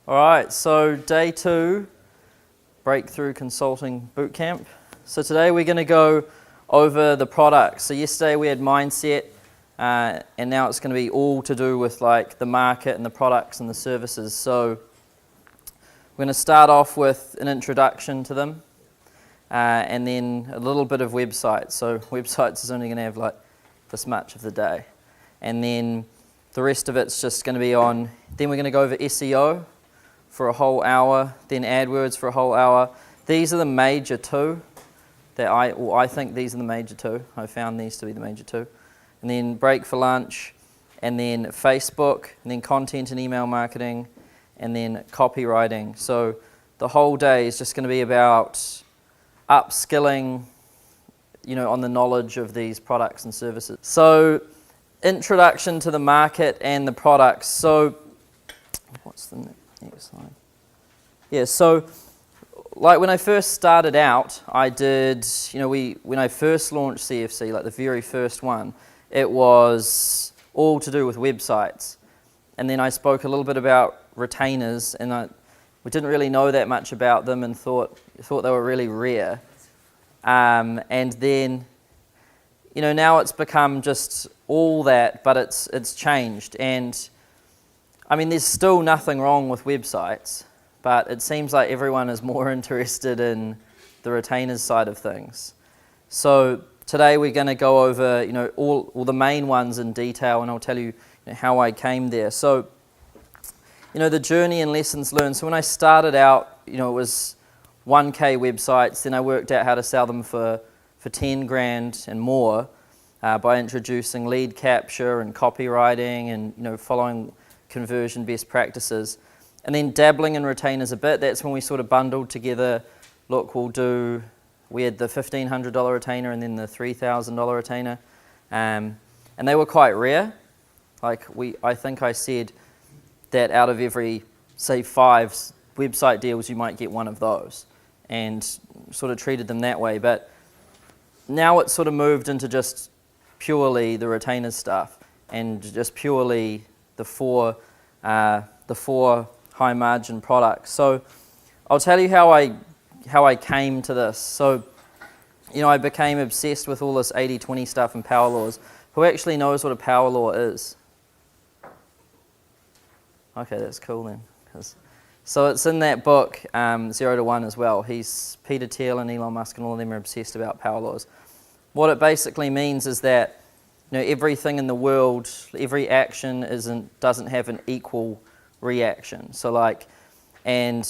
All right, so day 2, Breakthrough Consulting Bootcamp. So today we're going to go over the products. So yesterday we had mindset, and now it's going to be all to do with like the market and the products and the services. So we're going to start off with an introduction to them, and then a little bit of websites. So websites is only going to have like this much of the day. And then the rest of it's just going to be on, then we're going to go over SEO for a whole hour, then AdWords for a whole hour. These are the major two that I think these are the major two. I found these to be the major two. And then break for lunch, and then Facebook, and then content and email marketing, and then copywriting. So the whole day is just going to be about upskilling, on the knowledge of these products and services. So introduction to the market and the products. So what's the next slide? Yeah, so like when I first started out, I did, when I first launched CFC, like the very first one, it was all to do with websites. And then I spoke a little bit about retainers, and we didn't really know that much about them and thought they were really rare. And then, now it's become just all that, but it's changed. And I mean, there's still nothing wrong with websites, but it seems like everyone is more interested in the retainers side of things. So today we're going to go over, all the main ones in detail, and I'll tell you, how I came there. So, the journey and lessons learned. So when I started out, it was 1K websites. Then I worked out how to sell them for 10 grand and more by introducing lead capture and copywriting and, following conversion best practices, and then dabbling in retainers a bit. That's when we sort of bundled together, look, we had the $1,500 retainer and then the $3,000 retainer, and they were quite rare. I think I said that out of every, say, 5 website deals, you might get one of those, and sort of treated them that way. But now it's sort of moved into just purely the retainers stuff, and just purely the four high margin products. So I'll tell you how I came to this. So, I became obsessed with all this 80-20 stuff and power laws. Who actually knows what a power law is? Okay, that's cool then. So it's in that book, 0 to 1 as well. Peter Thiel and Elon Musk and all of them are obsessed about power laws. What it basically means is that everything in the world, every action doesn't have an equal reaction. So and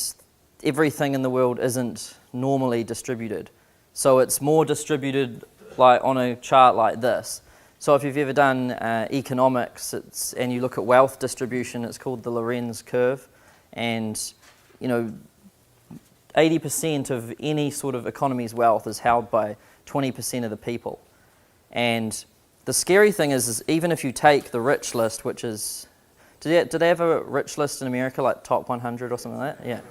everything in the world isn't normally distributed. So it's more distributed like on a chart like this. So if you've ever done economics, and you look at wealth distribution, it's called the Lorenz curve. And 80% of any sort of economy's wealth is held by 20% of the people. And the scary thing is even if you take the rich list, which is, do they have a rich list in America, like top 100 or something like that? Yeah.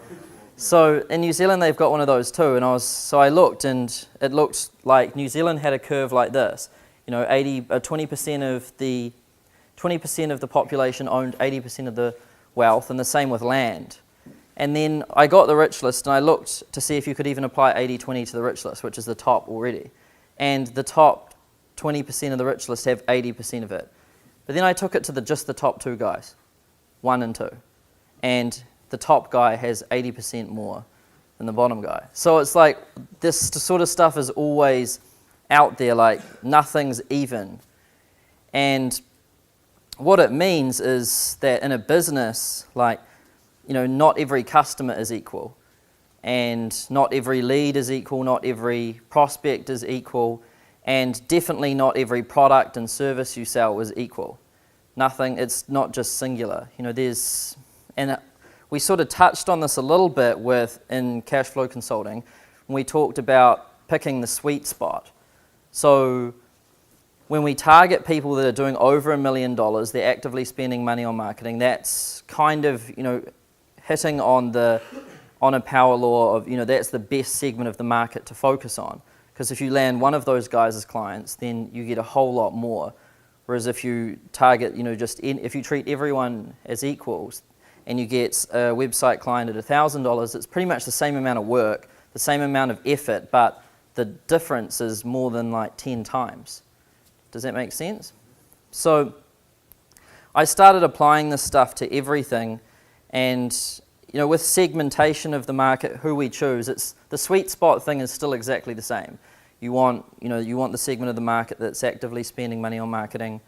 So in New Zealand, they've got one of those too. And I looked, and it looked like New Zealand had a curve like this. 20% of the population owned 80% of the wealth, and the same with land. And then I got the rich list, and I looked to see if you could even apply 80-20 to the rich list, which is the top already. And the top 20% of the rich list have 80% of it. But then I took it to just the top 2 guys, 1 and 2. And the top guy has 80% more than the bottom guy. So it's like this sort of stuff is always out there, like nothing's even. And what it means is that in a business, not every customer is equal, and not every lead is equal, not every prospect is equal, and definitely not every product and service you sell is equal. It's not just singular. We sort of touched on this a little bit in cash flow consulting when we talked about picking the sweet spot. So when we target people that are doing over $1 million, they're actively spending money on marketing, that's kind of, hitting on a power law of, that's the best segment of the market to focus on. Because if you land one of those guys as clients, then you get a whole lot more. Whereas if you target, if you treat everyone as equals, and you get a website client at $1,000, it's pretty much the same amount of work, the same amount of effort, but the difference is more than like 10 times. Does that make sense? So I started applying this stuff to everything, and with segmentation of the market, who we choose, it's the sweet spot thing is still exactly the same. You want the segment of the market that's actively spending money on marketing.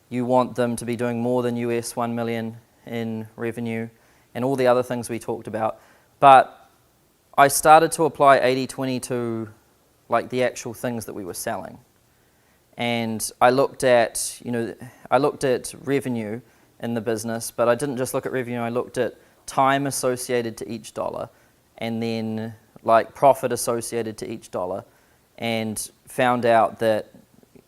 You want them to be doing more than US 1 million in revenue, and all the other things we talked about. But I started to apply 80-20 to like the actual things that we were selling. And I looked at revenue in the business, but I didn't just look at revenue, I looked at time associated to each dollar, and then like profit associated to each dollar, and found out that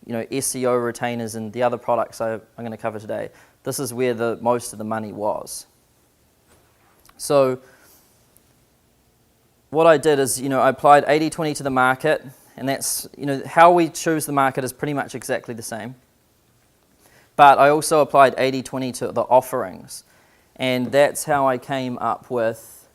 SEO retainers and the other products I'm going to cover today, this is where most of the money was. So what I did is, I applied 80-20 to the market, and that's, how we choose the market is pretty much exactly the same. But I also applied 80-20 to the offerings, and that's how I came up with,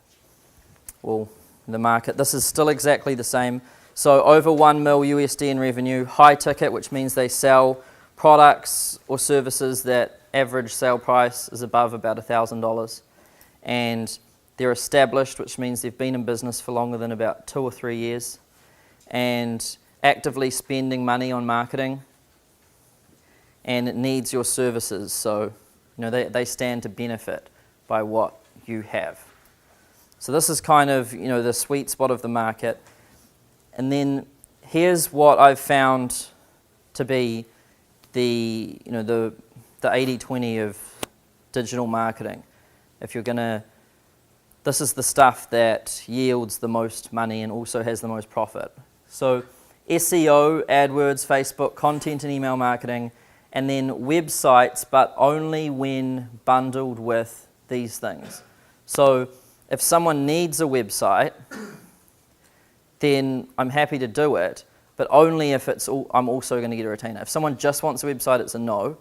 the market. This is still exactly the same. So over 1 mil USD in revenue, high ticket, which means they sell products or services that average sale price is above about $1,000. And they're established, which means they've been in business for longer than about 2 or 3 years, and actively spending money on marketing, and it needs your services. So they stand to benefit by what you have. So this is kind of the sweet spot of the market. And then here's what I've found to be the 80-20 of digital marketing. If you're this is the stuff that yields the most money and also has the most profit. So SEO, AdWords, Facebook, content and email marketing, and then websites, but only when bundled with these things. So if someone needs a website, then I'm happy to do it, but only if I'm also going to get a retainer. If someone just wants a website, it's a no.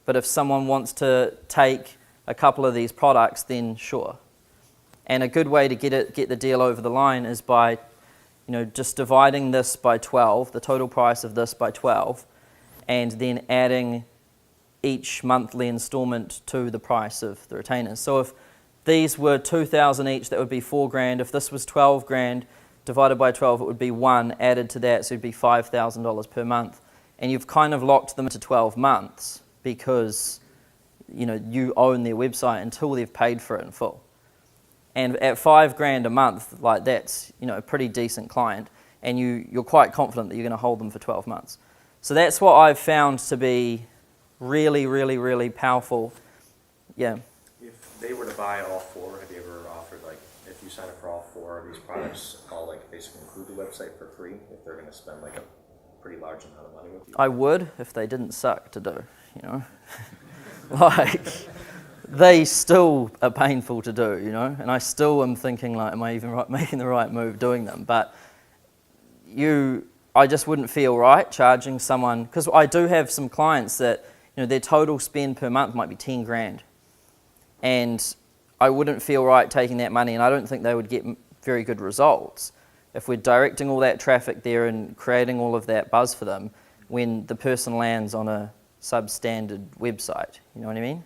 But if someone wants to take a couple of these products, then sure. And a good way to get the deal over the line is by just dividing this by 12, the total price of this by 12, and then adding each monthly installment to the price of the retainers. So if these were $2,000 each, that would be $4,000. If this was $12,000 divided by 12, it would be 1 added to that, so it'd be $5,000 per month. And you've kind of locked them to 12 months because you own their website until they've paid for it in full. And at $5,000 a month, like that's a pretty decent client, and you're quite confident that you're going to hold them for 12 months. So that's what I've found to be really, really, really powerful. Yeah. If they were to buy all 4, have you ever offered, like, if you sign up for all 4 of these products, I'll like basically include the website for free if they're going to spend like a pretty large amount of money with you? I would if they didn't suck to do, like, they still are painful to do, and I still am thinking like, am I even making the right move doing them? But I just wouldn't feel right charging someone, because I do have some clients that their total spend per month might be $10,000, and I wouldn't feel right taking that money, and I don't think they would get very good results if we're directing all that traffic there and creating all of that buzz for them when the person lands on a substandard website. You know what I mean?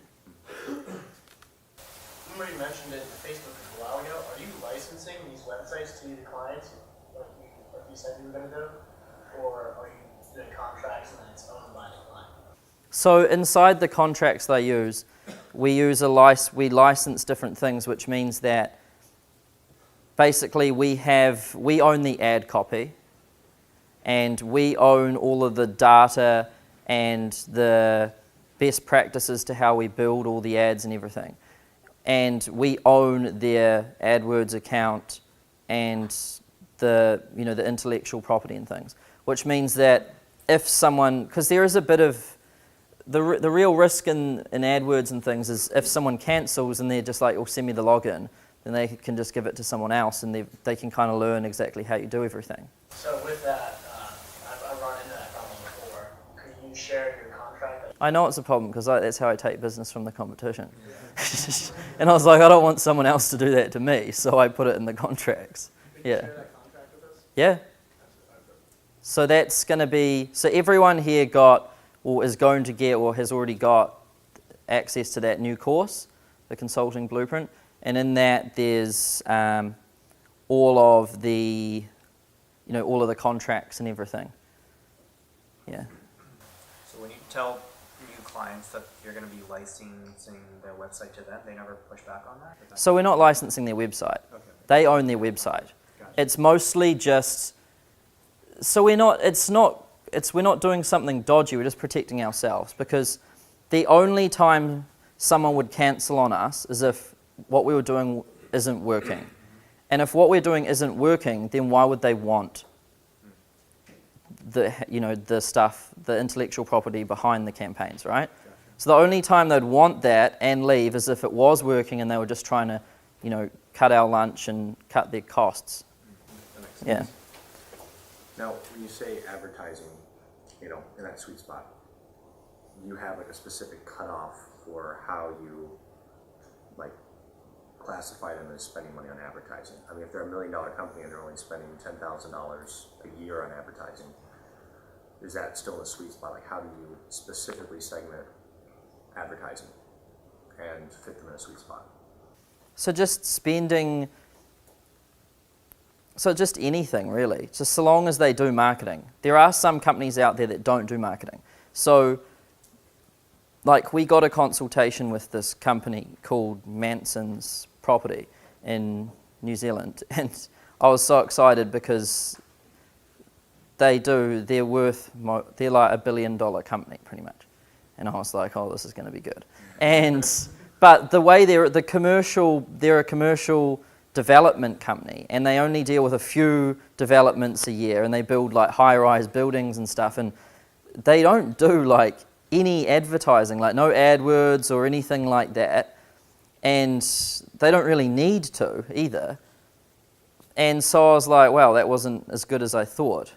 Remember you mentioned it in Facebook a while ago. Are you licensing these websites to the clients like you said you were going to do? Or are you doing contracts and then it's owned by the client? So inside the contracts they use, we license different things, which means that basically we own the ad copy, and we own all of the data and the best practices to how we build all the ads and everything. And we own their AdWords account and the intellectual property and things, which means that if someone, because there is a bit of, the real risk in AdWords and things is if someone cancels and they're just like, send me the login, then they can just give it to someone else and they can kind of learn exactly how you do everything. So with that, I've run into that problem before. Could you share your contract? I know it's a problem because that's how I take business from the competition. And I was like, I don't want someone else to do that to me, so I put it in the contracts. Could you Yeah. share that contract with us? Yeah. So that's going to be, so everyone here got, or is going to get, or has already got access to that new course, the Consulting Blueprint. And in that, there's all of the, all of the contracts and everything. Yeah. So when you tell new clients that you're going to be licensing their website to them, they never push back on that? So we're not licensing their website. Okay. They own their website. Gotcha. It's mostly just, so we're not doing something dodgy, we're just protecting ourselves, because the only time someone would cancel on us is if what we were doing isn't working. And if what we're doing isn't working, then why would they want the stuff, the intellectual property behind the campaigns, right? Gotcha. So the only time they'd want that and leave is if it was working and they were just trying to, cut our lunch and cut their costs. That makes Yeah. sense. Now, when you say advertising, in that sweet spot, do you have like a specific cutoff for how you classify them as spending money on advertising? I mean, if they're $1 million company and they're only spending $10,000 a year on advertising, is that still a sweet spot? Like, how do you specifically segment advertising and fit them in a sweet spot? So just spending, so just anything really, just so long as they do marketing. There are some companies out there that don't do marketing. So like we got a consultation with this company called Manson's Property in New Zealand, and I was so excited because they're like $1 billion company pretty much. And I was like, oh, this is going to be good. But the way they're a commercial development company, and they only deal with a few developments a year, and they build like high-rise buildings and stuff, and they don't do like any advertising, like no AdWords or anything like that, and they don't really need to either. And so I was like, wow, that wasn't as good as I thought.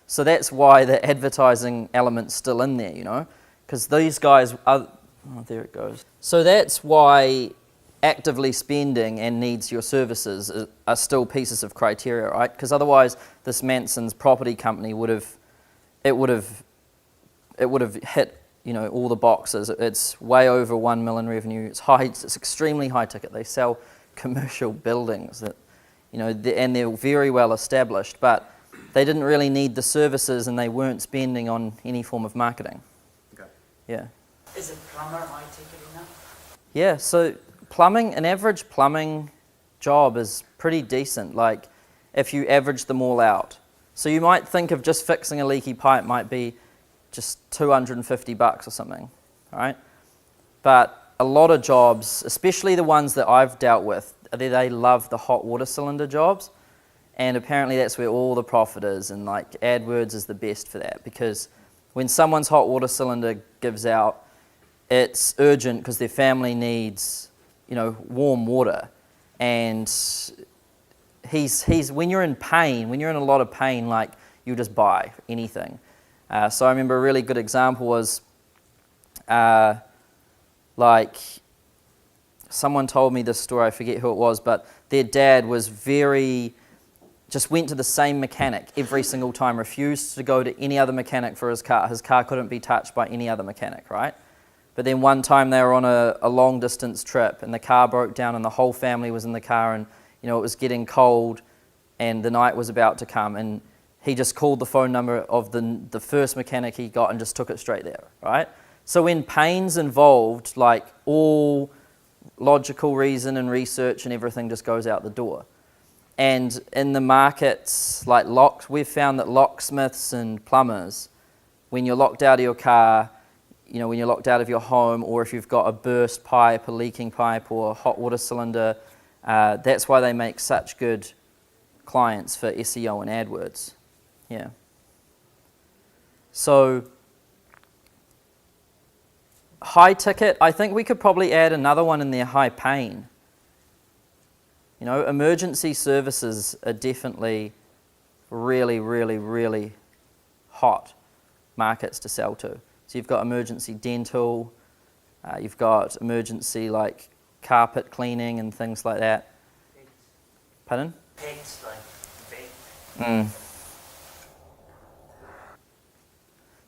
So that's why the advertising element's still in there, because these guys are, oh, there it goes. So that's why actively spending and needs your services are still pieces of criteria, right? Because otherwise, this Manson's Property company would have hit, all the boxes. It's way over 1 million revenue. It's extremely high ticket. They sell commercial buildings that, and they're very well established, but they didn't really need the services and they weren't spending on any form of marketing. Okay. Yeah. Is a plumber high ticket enough? Yeah, so an average plumbing job is pretty decent, like if you average them all out. So you might think of just fixing a leaky pipe might be just $250 or something, right? But a lot of jobs, especially the ones that I've dealt with, they love the hot water cylinder jobs, and apparently that's where all the profit is, and like AdWords is the best for that, because when someone's hot water cylinder gives out, it's urgent because their family needs, warm water, and he's when you're in pain, when you're in a lot of pain, like you just buy anything. So I remember a really good example was, like someone told me this story. I forget who it was, but their dad was just went to the same mechanic every single time, refused to go to any other mechanic for his car. His car couldn't be touched by any other mechanic, right? But then one time they were on a long distance trip and the car broke down and the whole family was in the car, and it was getting cold and the night was about to come, and he just called the phone number of the first mechanic he got and just took it straight there, right? So when pain's involved, like all logical reason and research and everything just goes out the door. And in the markets, like we've found that locksmiths and plumbers, when you're locked out of your car, when you're locked out of your home, or if you've got a burst pipe, a leaking pipe, or a hot water cylinder, that's why they make such good clients for SEO and AdWords. Yeah. So high ticket, I think we could probably add another one in there, high pain. Emergency services are definitely really, really, really hot markets to sell to. So So you've got emergency dental, you've got emergency like carpet cleaning and things like that. Pardon? Pets like big. Mm.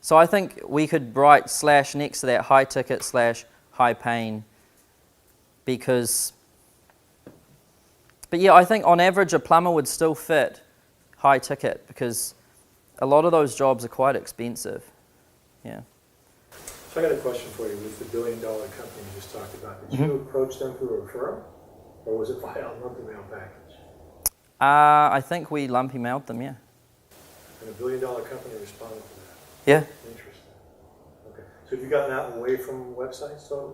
So I think we could write / next to that high ticket / high pain because, but yeah, I think on average a plumber would still fit high ticket because a lot of those jobs are quite expensive. Yeah. So I got a question for you. With the $1 billion company you just talked about, did you approach them through a referral, or was it via a lumpy mail package? I think we lumpy mailed them, yeah. And a $1 billion company responded to that. Yeah. Interesting. Okay. So have you gotten out and away from websites totally,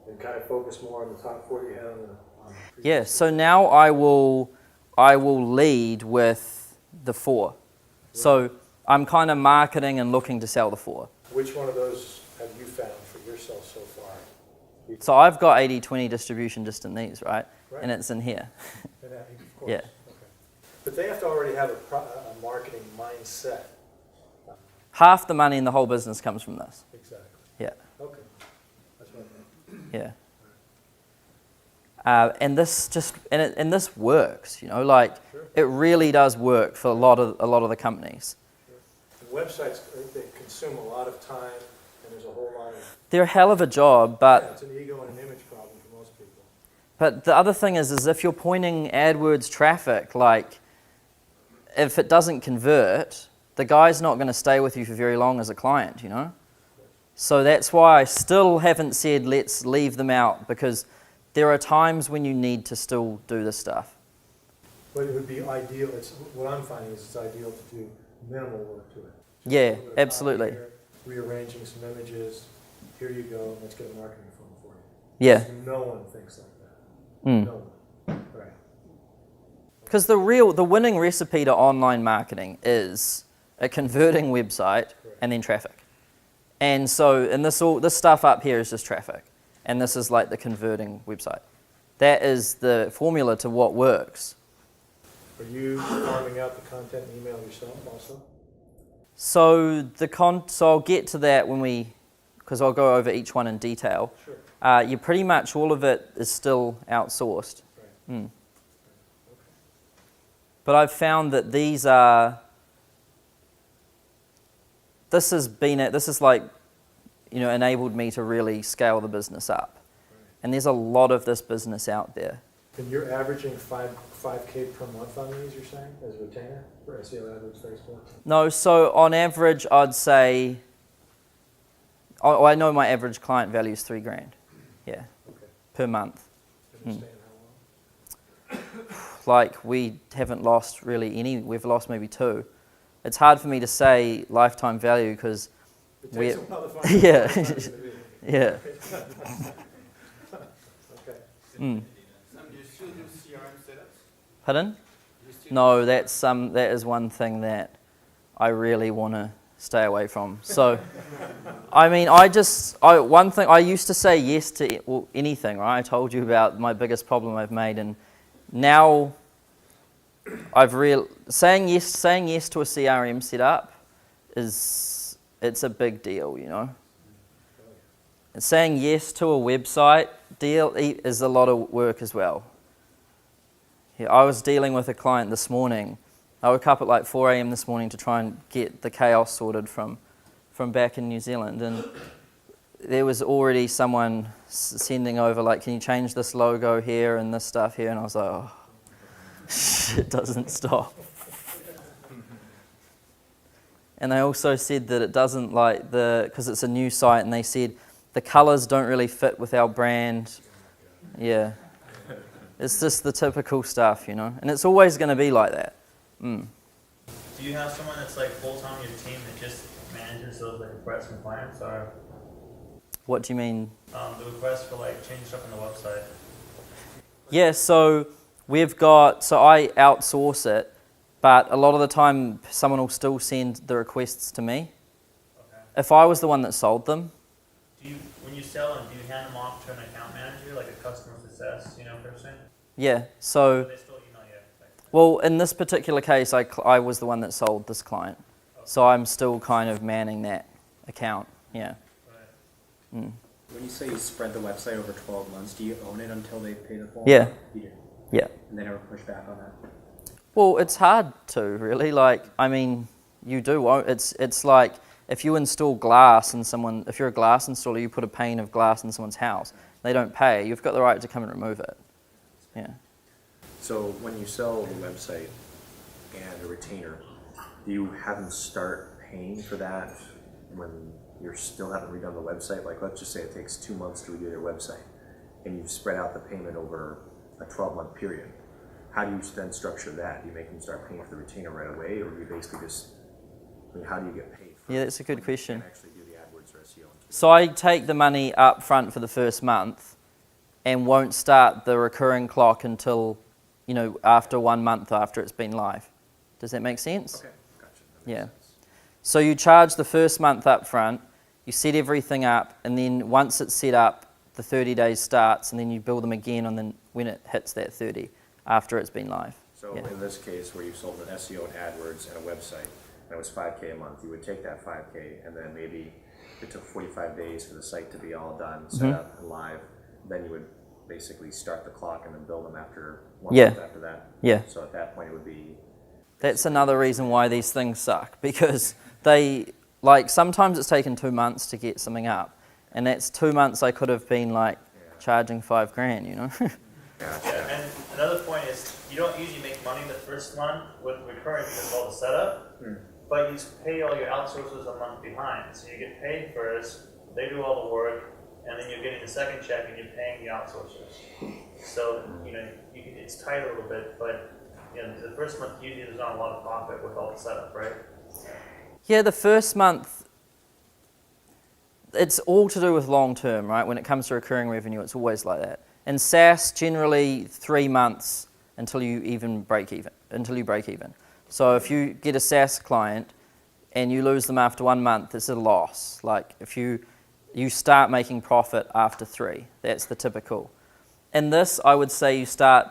and kind of focused more on the top 40 you had on the previous Yeah, so now I will lead with the 4. So I'm kind of marketing and looking to sell the 4. Which one of those have you found for yourself so far? So I've got 80/20 distribution just in these, right? Right. And it's in here. And that, of course. Yeah. Okay. But they have to already have a marketing mindset. Half the money in the whole business comes from this. Exactly. Yeah, Okay. That's what I meant. yeah. And this just and this works, you know, like Sure. it really does work for a lot of the companies. The websites, they consume a lot of time, and there's a whole lot of, They're a hell of a job, yeah, but it's an ego and an image problem for most people. the other thing is if you're pointing AdWords traffic, like if it doesn't convert, the guy's not going to stay with you for very long as a client, you know? So that's why I still haven't said let's leave them out, because there are times when you need to still do this stuff. But it would be ideal, what I'm finding is it's ideal to do minimal work to it. Just Yeah, a little bit of copy absolutely. here, rearranging some images, here you go, let's get a marketing firm for you. Yeah. No one thinks like that. Mm. No one. Right. Because the winning recipe to online marketing is a converting website and then traffic. And so, and this stuff up here is just traffic. And this is like the converting website. That is the formula to what works. Are you farming out the content and email yourself also? So so I'll get to that because I'll go over each one in detail. Sure. You pretty much all of it is still outsourced. Right. Mm. But I've found that this has like, you know, enabled me to really scale the business up. Right. And there's a lot of this business out there. And you're averaging $5K per month on these, you're saying, as a retainer for SEO, AdWords, Facebook? No, so on average, I'd say, I know my average client value is $3,000. Yeah, Okay. per month. And you're staying how long? Like we haven't lost really any. We've lost maybe 2. It's hard for me to say lifetime value because It takes a while to find Yeah. out what it's gonna be. yeah. Okay. Mm. Do you still do CRM setups? Pardon? No, that is one thing that I really want to stay away from. So, I mean, one thing I used to say yes to anything. Right? I told you about my biggest problem I've made, and now I've saying yes to a CRM setup it's a big deal, you know. And saying yes to a website deal is a lot of work as well. Yeah, I was dealing with a client this morning. I woke up at like 4 a.m. this morning to try and get the chaos sorted from back in New Zealand, and there was already someone sending over like, can you change this logo here and this stuff here, and I was like, oh, it doesn't stop. And they also said that it doesn't like because it's a new site, and they said the colors don't really fit with our brand. Yeah. It's just the typical stuff, you know, and it's always going to be like that. Mm. Do you have someone that's like full-time on your team that just manages those like requests from clients, or What do you mean? the requests for like changing stuff on the website? Yeah, so I outsource it, but a lot of the time someone will still send the requests to me. Okay. If I was the one that sold them, When you sell them, do you hand them off to an account manager, like a customer success, person? yeah, so, Or they still email you? well, in this particular case, I was the one that sold this client. So I'm still kind of manning that account. Yeah. Mm. When you say you spread the website over 12 months, do you own it until they pay the full Yeah. amount? You do. Yeah. And they never push back on that? Well, it's hard to really, like, I mean, you do, it's like if you install glass and someone, if you're a glass installer, you put a pane of glass in someone's house, they don't pay, you've got the right to come and remove it. Yeah. So when you sell the website and a retainer, do you have them start paying for that when you still haven't redone the website? Like, let's just say it takes 2 months to redo their website and you've spread out the payment over a 12-month period. How do you then structure that? Do you make them start paying for the retainer right away, or do you basically just, I mean, how do you get paid for Yeah, that's a good question. You can't actually do the AdWords or SEO. So I take the money up front for the first month and won't start the recurring clock until, you know, after 1 month after it's been live. Does that make sense? Okay, gotcha. That makes Yeah. sense. So you charge the first month up front, you set everything up, and then once it's set up, the 30 days starts, and then you bill them again on the, when it hits that 30, after it's been live. So Yeah. in this case, where you sold an SEO and AdWords and a website, and it was $5K a month, you would take that $5K, and then maybe it took 45 days for the site to be all done, set up and live. Then you would basically start the clock and then bill them after 1 Yeah. month after that. Yeah. So at that point, it would be That's another reason why these things suck, because they, like, sometimes it's taken 2 months to get something up, and that's 2 months I could have been, like, charging $5,000, you know? Yeah, and another point is you don't usually make money the first month with recurring because of all the setup, but you pay all your outsourcers a month behind. So you get paid first, they do all the work, and then you're getting the second check and you're paying the outsourcers. So, you know, it's tight a little bit, but you know, the first month usually there's not a lot of profit with all the setup, right? Yeah, the first month, it's all to do with long term, right? When it comes to recurring revenue, it's always like that. In SaaS, generally 3 months until you break even. So if you get a SaaS client and you lose them after 1 month, it's a loss. Like if you start making profit after 3, that's the typical. In this, I would say you start,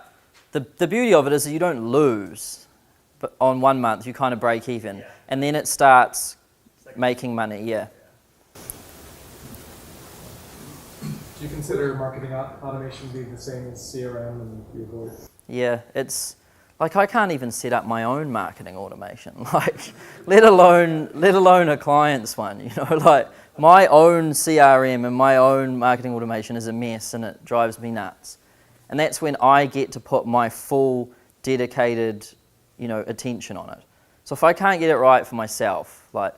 the beauty of it is that you don't lose, but on 1 month you kind of break even, Yeah. and then it starts making money, yeah. Do you consider marketing automation to be the same as CRM and you avoid it? Yeah, it's like I can't even set up my own marketing automation, like let alone a client's one, you know, like my own CRM and my own marketing automation is a mess and it drives me nuts. And that's when I get to put my full dedicated, you know, attention on it. So if I can't get it right for myself, like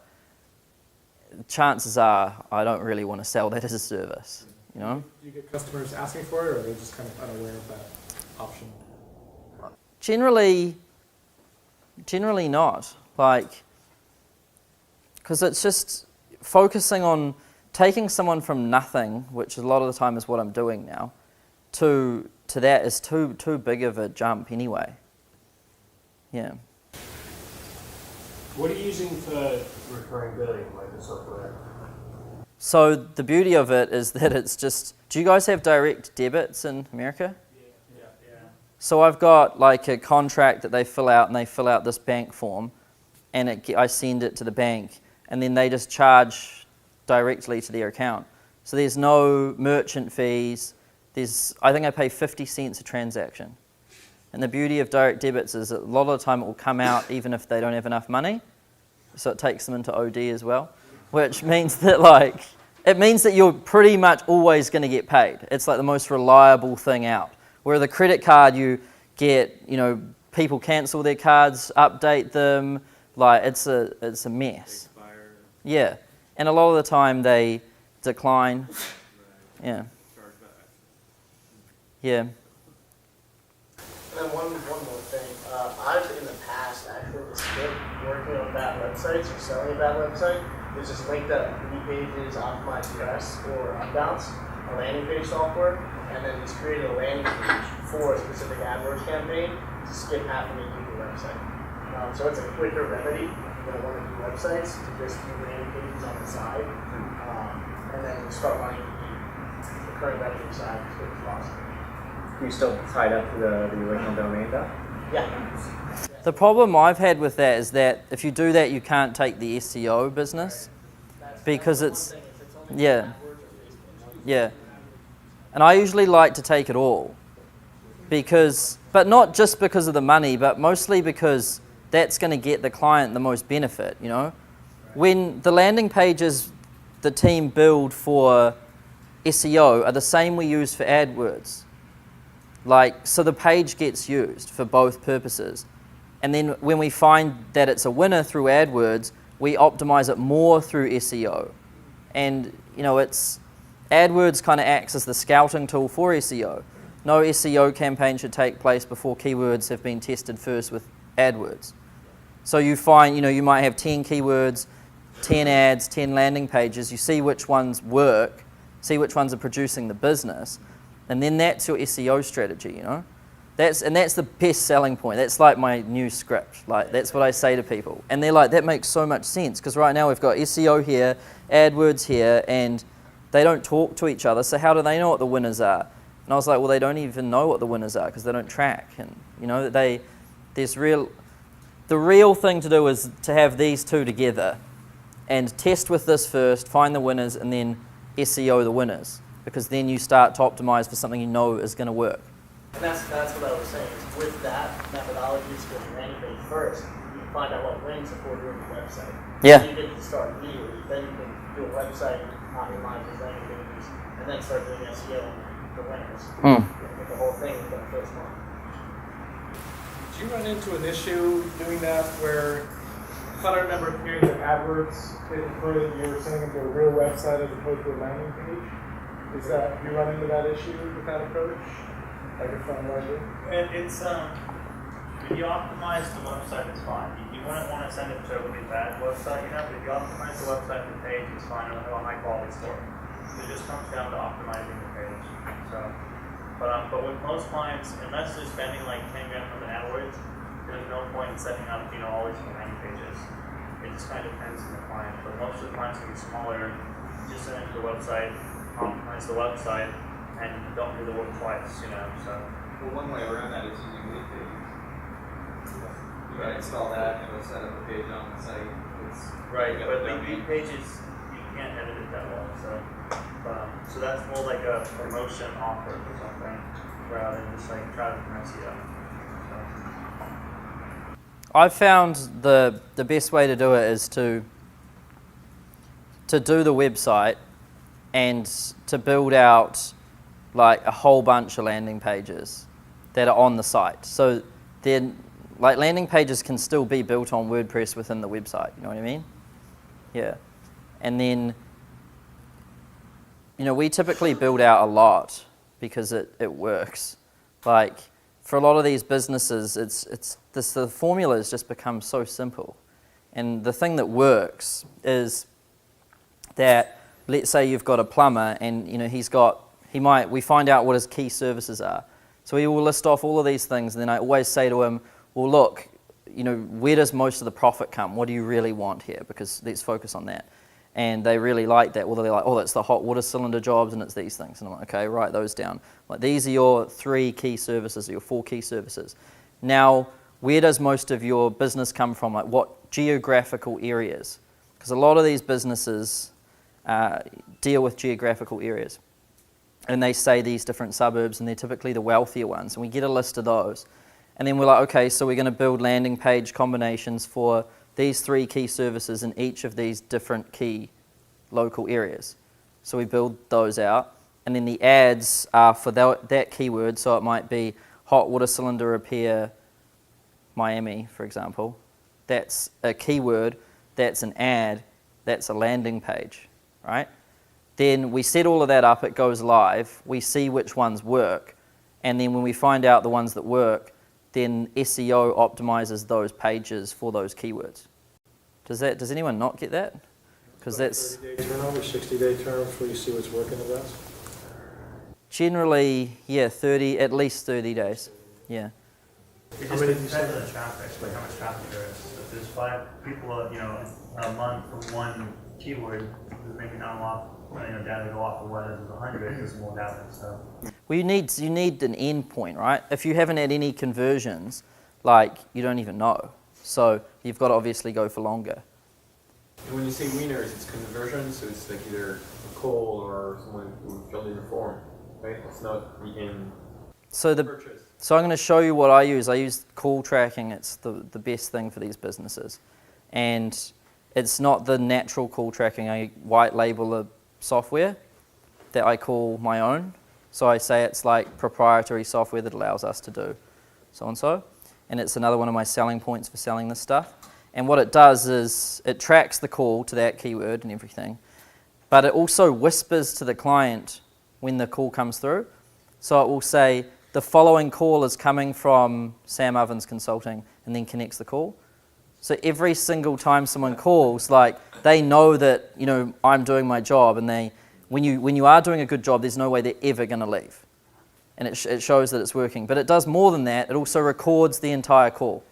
chances are I don't really want to sell that as a service, you know? Do you get customers asking for it, or are they just kind of unaware of that option? Generally not. Like, because it's just focusing on taking someone from nothing, which a lot of the time is what I'm doing now, to that is too big of a jump anyway. Yeah. What are you using for recurring billing, like the software? So the beauty of it is that it's just, do you guys have direct debits in America? Yeah. So I've got like a contract that they fill out, and they fill out this bank form, and I send it to the bank, and then they just charge directly to their account. So there's no merchant fees. I think I pay 50 cents a transaction. And the beauty of direct debits is that a lot of the time it will come out even if they don't have enough money. So it takes them into OD as well, which means that it means that you're pretty much always going to get paid. It's like the most reliable thing out. Where the credit card, you get, you know, people cancel their cards, update them, like it's a mess. Yeah, and a lot of the time they decline. Yeah. Yeah. And then one more thing. I've in the past actually skipped working on bad websites or selling a bad website. Is just linked up lead pages, Optimize US or Unbounce, a landing page software, and then just created a landing page for a specific AdWords campaign to skip having to do the website. So it's a quicker remedy than one of the websites to just do landing pages on the side, and then start running the current revenue side as quick as possible. You still tied up to the original domain though? Yeah. The problem I've had with that is that if you do that, you can't take the SEO business because it's Yeah. Yeah. And I usually like to take it all because, but not just because of the money, but mostly because that's going to get the client the most benefit, you know? When the landing pages the team build for SEO are the same we use for AdWords. Like, so the page gets used for both purposes. And then when we find that it's a winner through AdWords, we optimize it more through SEO. And, you know, AdWords kind of acts as the scouting tool for SEO. No SEO campaign should take place before keywords have been tested first with AdWords. So you find, you know, you might have 10 keywords, 10 ads, 10 landing pages. You see which ones work, see which ones are producing the business, and then that's your SEO strategy, you know? That's the best selling point. That's like my new script. Like, that's what I say to people. And they're like, that makes so much sense, because right now we've got SEO here, AdWords here, and they don't talk to each other, so how do they know what the winners are? And I was like, well, they don't even know what the winners are because they don't track. And, you know, the real thing to do is to have these two together and test with this first, find the winners, and then SEO the winners, because then you start to optimize for something you know is going to work. And that's what I was saying. Is with that methodology, it's going to landing page first. You can find out what wins before doing the website. Yeah. So you get to start immediately. Then you can do a website, optimize those landing pages, and then start doing SEO for winners. Get the whole thing within the first month. Did you run into an issue doing that where I thought I remember hearing that AdWords included you were sending them to a real website as opposed to a landing page? Is that, you run into that issue with that approach? Like a fun library? It's if you optimize the website, it's fine. You wouldn't want to send it to a really bad website, you know, but if you optimize the website and the page, it's fine. It'll have a high quality store. It just comes down to optimizing the page. So, but with most clients, unless they're spending like 10 grand on AdWords, there's no point in setting up, you know, all these landing pages. It just kind of depends on the client. But most of the clients can be smaller. Just send it to the website, optimize the website, and don't do the work twice, you know. So. Well, one way around that is using lead pages. You gotta install that and it'll set up a page on the site. Right, but lead pages, you can't edit it that well. So that's more like a promotion offer or something, rather than just like traffic from SEO. I've found the best way to do it is to do the website and to build out like a whole bunch of landing pages that are on the site. So then, like, landing pages can still be built on WordPress within the website, you know what I mean? Yeah. And then, you know, we typically build out a lot because it works. Like, for a lot of these businesses, the formula has just become so simple. And the thing that works is that, let's say you've got a plumber and, you know, we find out what his key services are. So he will list off all of these things, and then I always say to him, well, look, you know, where does most of the profit come? What do you really want here? Because let's focus on that. And they really like that. Well, they're like, oh, that's the hot water cylinder jobs, and it's these things. And I'm like, okay, write those down. Like, these are your 3 key services, or your 4 key services. Now, where does most of your business come from? Like, what geographical areas? Because a lot of these businesses deal with geographical areas. And they say these different suburbs, and they're typically the wealthier ones. And we get a list of those. And then we're like, okay, so we're going to build landing page combinations for these 3 key services in each of these different key local areas. So we build those out. And then the ads are for that keyword. So it might be hot water cylinder repair Miami, for example. That's a keyword. That's an ad. That's a landing page, right? Then we set all of that up, it goes live, we see which ones work, and then when we find out the ones that work, then SEO optimizes those pages for those keywords. Does anyone not get that? Because that's 30-day turnover, 60-day turnover before you see what's working the best? generally, yeah, at least 30 days, yeah. It How just many depends on the traffic, like how much traffic there is. If there's 5 people, you know, a month from one keyword, there's maybe not a lot. Data go off of what is 100, there's more data. So. Well, you need an end point, right? If you haven't had any conversions, like, you don't even know. So you've got to obviously go for longer. And when you say wieners, it's conversion, so it's like either a call or someone who filled in the form, right? It's not the end So purchase. So I'm going to show you what I use. I use call tracking. It's the best thing for these businesses. And it's not the natural call tracking. I white label a software that I call my own. So I say it's like proprietary software that allows us to do so and so. And it's another one of my selling points for selling this stuff. And what it does is it tracks the call to that keyword and everything. But it also whispers to the client when the call comes through. So it will say, the following call is coming from Sam Ovens Consulting, and then connects the call. So every single time someone calls, like, they know that, you know, I'm doing my job, and when you are doing a good job, there's no way they're ever going to leave. And it shows that it's working. But it does more than that. It also records the entire call.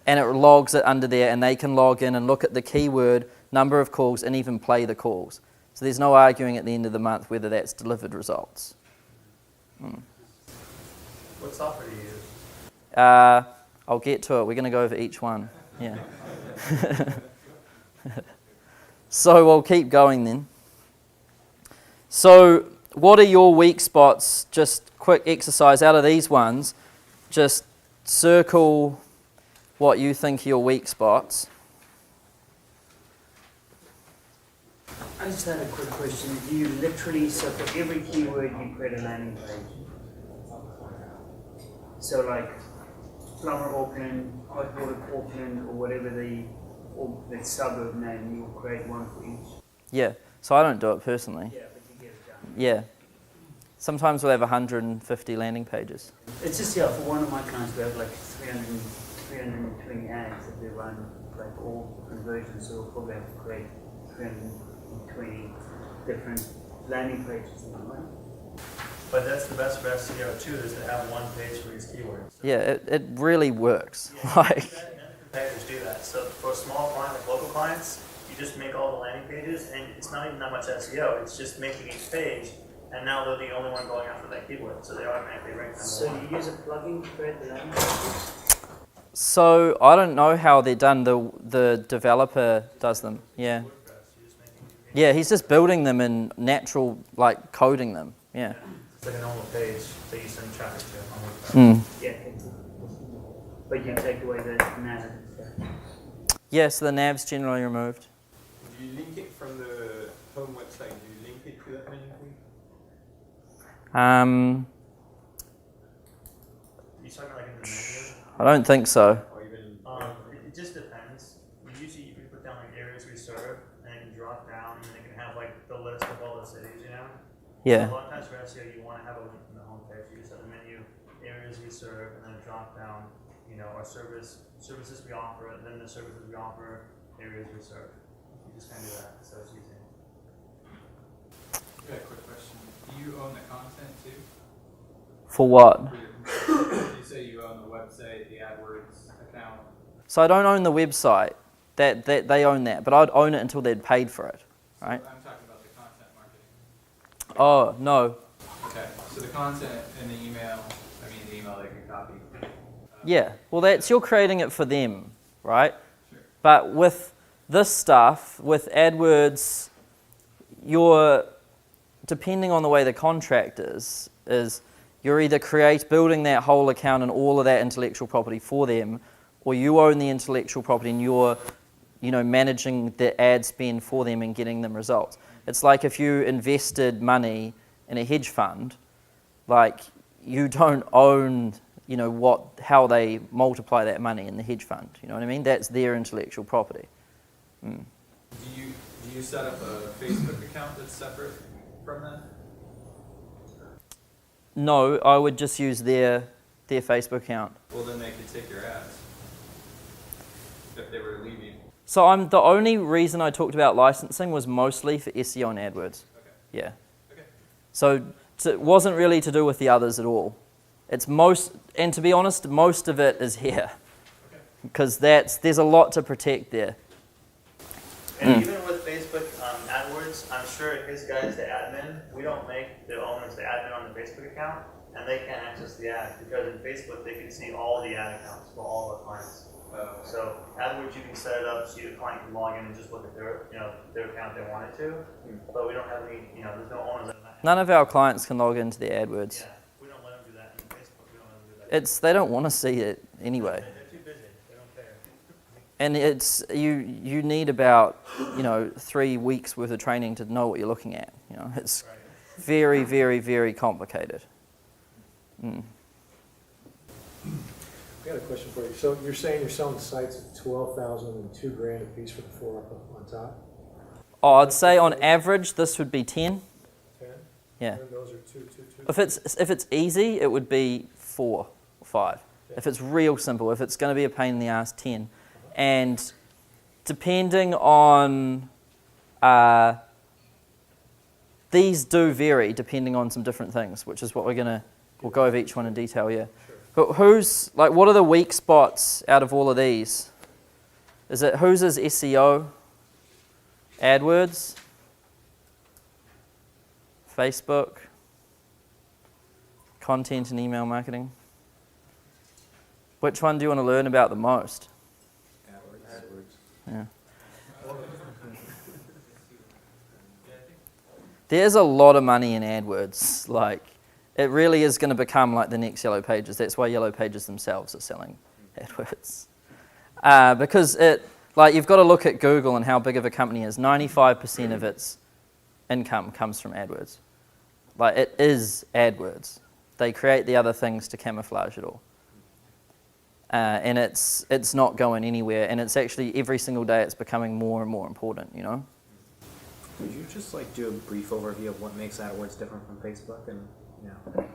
And it logs it under there, and they can log in and look at the keyword, number of calls, and even play the calls. So there's no arguing at the end of the month whether that's delivered results. What software do you use? I'll get to it. We're going to go over each one. Yeah. So we'll keep going then. So what are your weak spots? Just quick exercise out of these ones. Just circle what you think are your weak spots. I just had a quick question. Do you literally, so for every keyword you create a landing page? So like plumber Auckland, hot water Auckland, or whatever the suburb name, you'll create one for each. Yeah. So I don't do it personally. Yeah, but you get it done. Yeah. Sometimes we'll have 150 landing pages. It's just, yeah, for one of my clients, we have like 320 ads that we run, like all conversions, so we'll probably have to create 320 different landing pages in one. But that's the best for SEO too, is to have one page for each keyword. Yeah, it really works. Yeah, Like, competitors do that. So for a small client, like local clients, you just make all the landing pages, and it's not even that much SEO. It's just making each page, and now they're the only one going after that keyword, so they automatically rank them. So you use a plugin to create the landing pages? so I don't know how they're done. The developer does them. Yeah. Yeah, he's just building them in natural, like coding them. Yeah. It's like a normal page that you send traffic to on WordPress. Yeah. But you take away the nav. Yeah, so the nav's generally removed. Do you link it from the home website? Do you link it to that landing page? You talking like in the menu? I don't think so. Or even It just depends. Usually you can put down like areas we serve, and it can drop down, and it can have like the list of all the cities, you know? Yeah. So a lot of times for SEO, you want to have a link from the homepage. You just have the menu, areas we serve, and then drop down, you know, our services we offer, and then the services we offer, areas we serve. You just kind of do that, so it's easy. I've got a quick question. Do you own the content too? For what? You say you own the website, the AdWords account. So I don't own the website. That they own that, but I'd own it until they'd paid for it, right? So I'm talking about the content marketing. Oh no. Okay, so the content in the email, the email they can copy. Yeah. Well, you're creating it for them, right? Sure. But with this stuff, with AdWords, you're depending on the way the contract is you're either building that whole account and all of that intellectual property for them, or you own the intellectual property and you're, managing the ad spend for them and getting them results. It's like if you invested money in a hedge fund, like you don't own, how they multiply that money in the hedge fund. You know what I mean? That's their intellectual property. Do you set up a Facebook account that's separate from that? No, I would just use their Facebook account. Well, then they could take your ads if they were to leave you. So the only reason I talked about licensing was mostly for SEO and AdWords. Okay. Yeah. Okay. So it wasn't really to do with the others at all. And to be honest, most of it is here. Because there's a lot to protect there. And even with Facebook AdWords, I'm sure his guy's the admin. We don't make the owners the admin on the Facebook account, and they can't access the ad because in Facebook they can see all the ad accounts for all the clients. So AdWords, you can set it up so your client can log in and just look at their, their account if they wanted to. But we don't have any, there's no owners in that. None of our clients can log into their AdWords. Yeah, we don't let them do that. In Facebook, we don't let them do that. They don't want to see it anyway. They're too busy. They don't care. And it's you need about 3 weeks worth of training to know what you're looking at. It's Right. very, very, very complicated. Mm. I got a question for you. So you're saying you're selling sites at 12,000 and $2,000 a piece for the 4 up on top? Oh, I'd say on average this would be 10. 10? Yeah. And those are two. If it's easy, it would be 4 or 5. If it's real simple, if it's going to be a pain in the ass, 10. And depending on these do vary depending on some different things, which is what we'll go over each one in detail. Yeah. But what are the weak spots out of all of these? Whose is SEO? AdWords? Facebook? Content and email marketing? Which one do you want to learn about the most? Yeah. There's a lot of money in AdWords. It really is going to become like the next Yellow Pages. That's why Yellow Pages themselves are selling AdWords. Because you've got to look at Google and how big of a company it is. 95% of its income comes from AdWords. It is AdWords. They create the other things to camouflage it all. And it's not going anywhere. And it's actually every single day it's becoming more and more important, Could you just do a brief overview of what makes AdWords different from Facebook and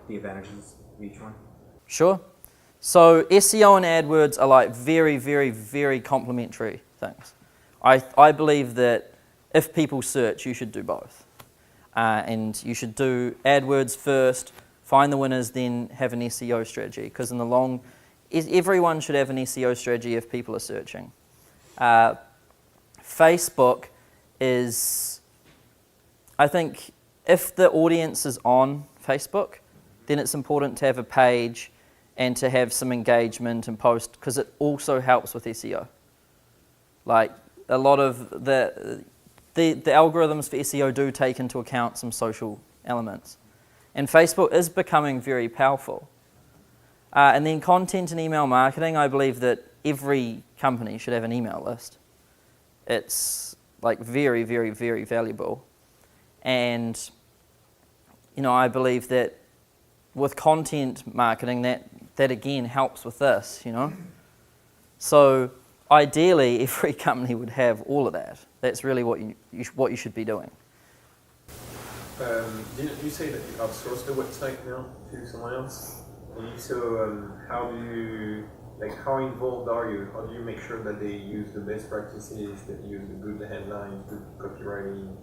the advantages of each one? Sure. So SEO and AdWords are very, very, very complementary things. I believe that if people search, you should do both. And you should do AdWords first, find the winners, then have an SEO strategy. Because in the long, everyone should have an SEO strategy if people are searching. Facebook is, I think, if the audience is on Facebook, then it's important to have a page and to have some engagement and post, because it also helps with SEO. A lot of the algorithms for SEO do take into account some social elements. And Facebook is becoming very powerful. And then content and email marketing, I believe that every company should have an email list. It's very, very, very valuable. And I believe that with content marketing, that again helps with this, So ideally, every company would have all of that. That's really what you should be doing. Didn't you say that you outsource the website now to someone else? And so how involved are you? How do you make sure that they use the best practices, that you use the good headlines, good copywriting,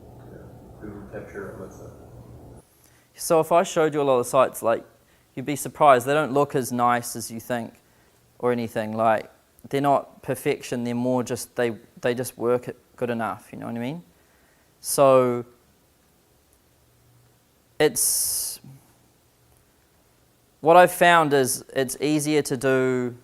good capture, and that stuff? So if I showed you a lot of sites, you'd be surprised. They don't look as nice as you think or anything. They're not perfection. They're more just, they just work it good enough, you know what I mean? So what I've found is it's easier to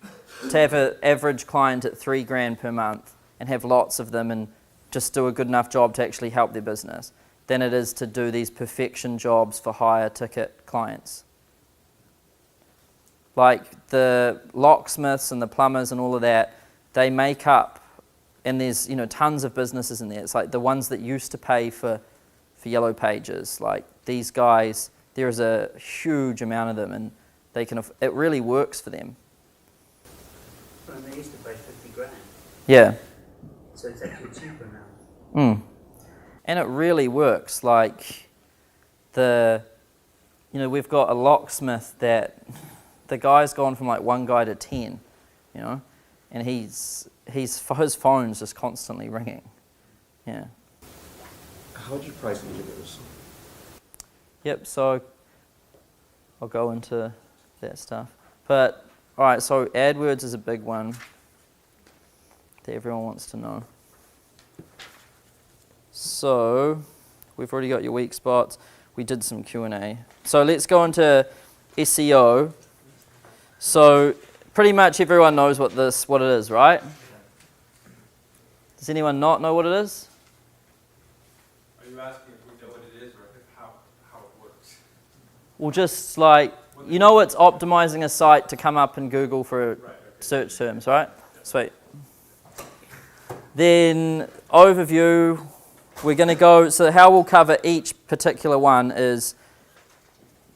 have an average client at $3,000 per month and have lots of them and just do a good enough job to actually help their business than it is to do these perfection jobs for higher ticket clients. The locksmiths and the plumbers and all of that, they make up, and there's tons of businesses in there. It's the ones that used to pay for Yellow Pages. These guys, there is a huge amount of them, and it really works for them. But they used to pay $50,000. Yeah. So it's actually cheaper now. And it really works. We've got a locksmith that the guy's gone from one guy to 10, and his phone's just constantly ringing. Yeah. How would you price each of those? Yep, so I'll go into that stuff. But, all right, so AdWords is a big one that everyone wants to know. So we've already got your weak spots. We did some Q&A. So let's go into SEO. So pretty much everyone knows what it is, right? Does anyone not know what it is? Are you asking if we know what it is or how it works? Well, just like, you know, it's optimizing a site to come up in Google for search terms, right? Sweet. Then overview, we're going to go, so how we'll cover each particular one is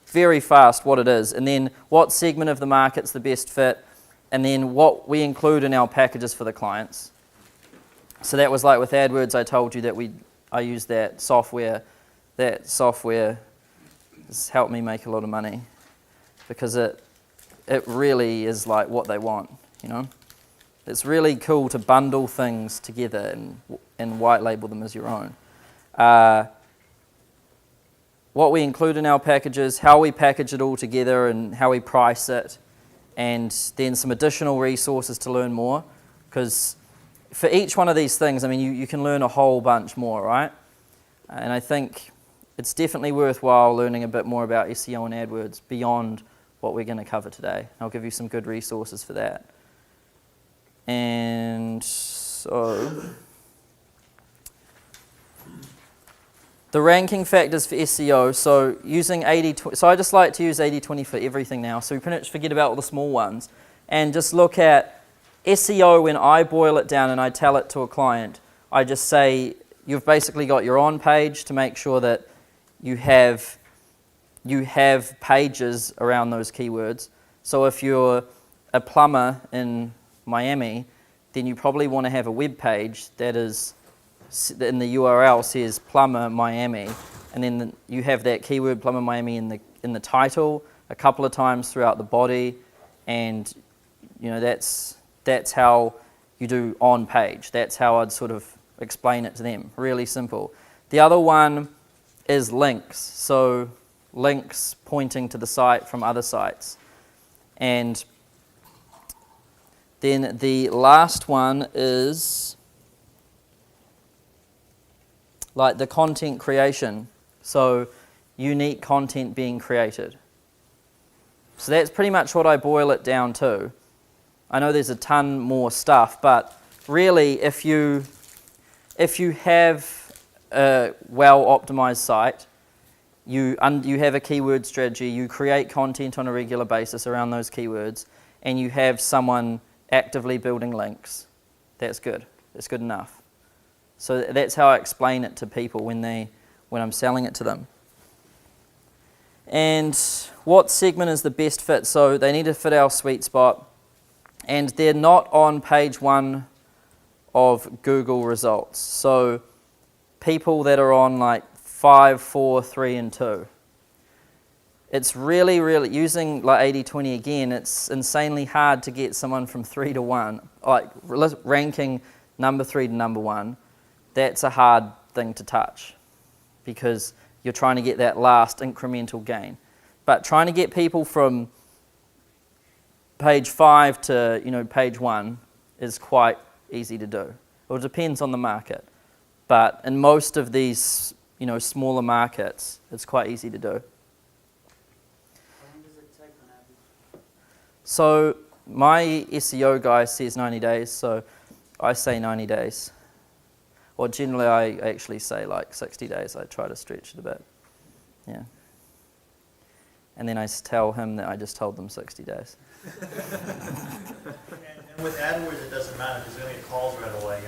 very fast what it is, and then what segment of the market's the best fit, and then what we include in our packages for the clients. So that was like with AdWords, I told you that I use that software. That software has helped me make a lot of money because it really is like what they want, you know. It's really cool to bundle things together and white label them as your own. What we include in our packages, how we package it all together and how we price it, and then some additional resources to learn more. Because for each one of these things, I mean, you can learn a whole bunch more, right? And I think it's definitely worthwhile learning a bit more about SEO and AdWords beyond what we're going to cover today. I'll give you some good resources for that. And so, the ranking factors for SEO, so using 80-20, so I just like to use 80-20 for everything now, so we pretty much forget about all the small ones, and just look at SEO. When I boil it down and I tell it to a client, I just say, you've basically got your on page to make sure that you have pages around those keywords. So if you're a plumber in Miami, then you probably want to have a web page that is, in the URL says plumber Miami, and then you have that keyword plumber Miami in the title a couple of times throughout the body, and you know that's how you do on page. That's how I'd sort of explain it to them. Really simple. The other one is links. So links pointing to the site from other sites, and then the last one is like the content creation. So unique content being created. So that's pretty much what I boil it down to. I know there's a ton more stuff, but really if you have a well-optimized site, you have a keyword strategy, you create content on a regular basis around those keywords, and you have someone actively building links, that's good. That's good enough. So that's how I explain it to people when I'm selling it to them. And what segment is the best fit? So they need to fit our sweet spot, and they're not on page 1 of Google results. So people that are on like 5, 4, 3, and 2. It's really, using like 80-20 again, it's insanely hard to get someone from 3 to 1, like ranking number 3 to number 1. That's a hard thing to touch because you're trying to get that last incremental gain. But trying to get people from page 5 to page 1 is quite easy to do. Well, it depends on the market, but in most of these smaller markets, it's quite easy to do. How long does it take on average? So my SEO guy says 90 days, so I say 90 days. Well, generally I actually say like 60 days. I try to stretch it a bit. Yeah. And then I tell him that I just told them 60 days. And with AdWords, it doesn't matter because they only get calls right away,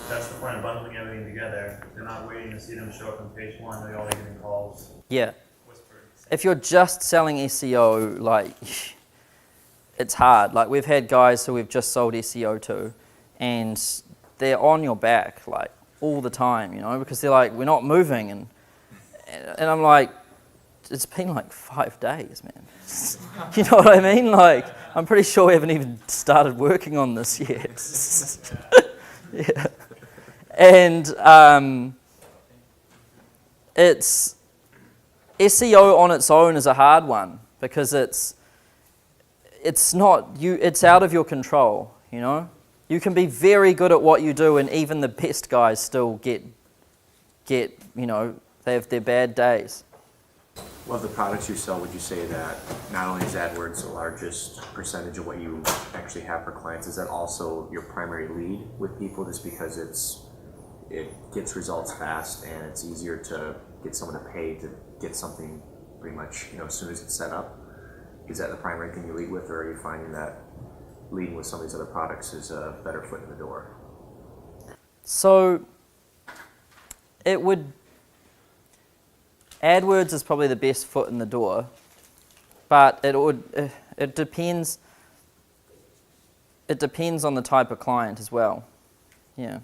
That's the point of bundling everything together. They're not waiting to see them show up on page 1. They're all getting calls. Yeah. Whispered. If you're just selling SEO, like, it's hard. Like, we've had guys who we've just sold SEO to, and they're on your back, like, all the time, because they're like, we're not moving. And I'm like, it's been like 5 days, man. You know what I mean? Like, I'm pretty sure we haven't even started working on this yet. Yeah. And it's SEO on its own is a hard one because it's out of your control, You can be very good at what you do, and even the best guys still get they have their bad days. Of the products you sell, would you say that not only is AdWords the largest percentage of what you actually have for clients, is that also your primary lead with people just because it gets results fast and it's easier to get someone to pay to get something pretty much, as soon as it's set up? Is that the primary thing you lead with, or are you finding that leading with some of these other products is a better foot in the door? So AdWords is probably the best foot in the door, but it depends. It depends on the type of client as well. Yeah.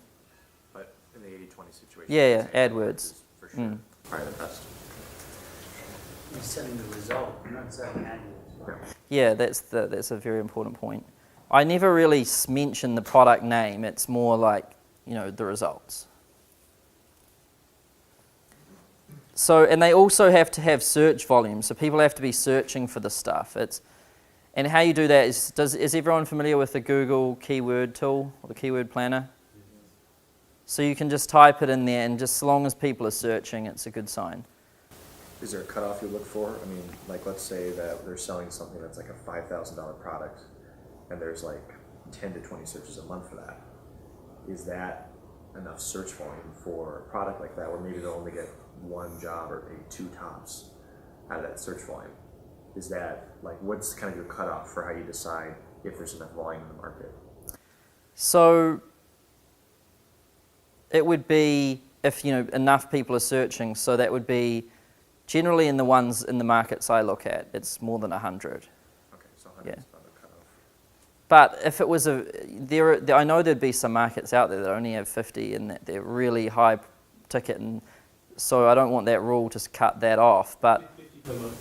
But in the 80-20 situation, Yeah, I'd say AdWords. is for sure probably the best. You're selling the result, you're not selling AdWords. Right? Yeah, that's a very important point. I never really mention the product name. It's more like, the results. So, and they also have to have search volume. So people have to be searching for the stuff. And how you do that is everyone familiar with the Google keyword tool or the keyword planner? So you can just type it in there, and just so long as people are searching, it's a good sign. Is there a cutoff you look for? I mean, like let's say that they're selling something that's like a $5,000 product, and there's like 10 to 20 searches a month for that. Is that enough search volume for a product like that, where maybe they'll only get one job or maybe two tops out of that search volume? Is that like, what's kind of your cutoff for how you decide if there's enough volume in the market? So it would be if enough people are searching. So that would be generally in the ones in the markets I look at, it's more than 100. Okay, so 100 is about the cutoff. But if it was I know there'd be some markets out there that only have 50 and that they're really high ticket, and so I don't want that rule to cut that off. But 50 per month,